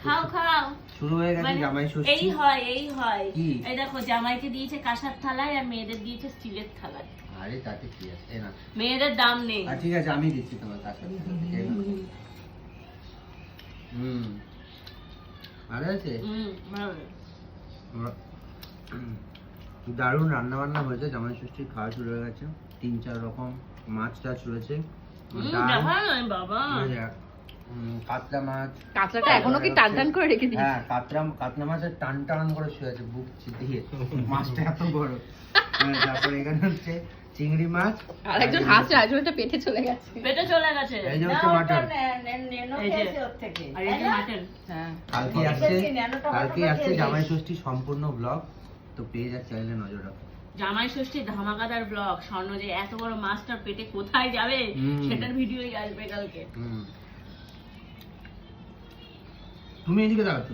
খাও খাও শুরু হয়ে গেছে জামাই ষষ্ঠী। এই হয় এই দেখো জামাইকে দিয়েছে কাঁসার থালায় আর মেয়েদের দিয়েছে স্টিলের থালায়। আরে তাতে কি আছে না, মেয়েদের দাম নেই। ঠিক আছে আমি দিচ্ছি তোমার কাছে। ভালো আছে। দারুণ রান্না বান্না হয়েছে, জামাই ষষ্ঠী খাওয়া শুরু হয়ে গেছে। 3-4 রকম মাছ টাছ রয়েছে, বাবা কাতলা মাছ। কাঁচরাটা এখনো কি টান টান করে রেখে দিই? হ্যাঁ কাতলা মাছের টান টান করে শুয়ে আছে বুক চিতিয়ে, মাছটা এত বড়। তারপরে এখানে হচ্ছে চিংড়ি মাছ, আর একজন হাসছে, আরেকজনটা পেটে চলে গেছে। এই যে হচ্ছে মাটন। আর এই যে মাটন। হ্যাঁ কালকে আসছে জামাই ষষ্ঠী সম্পূর্ণ ব্লগ, তো পেয়ে যাচ্ছে, চ্যানেলে নজর রাখো। জামাই ষষ্ঠী ধামাকাদার ব্লগ। স্বর্ণ যে এত বড় মাছটা পেটে কোথায় যাবে সেটার ভিডিওই আসবে কালকে। তুমি এদিকে দাঁড়াচ্ছ।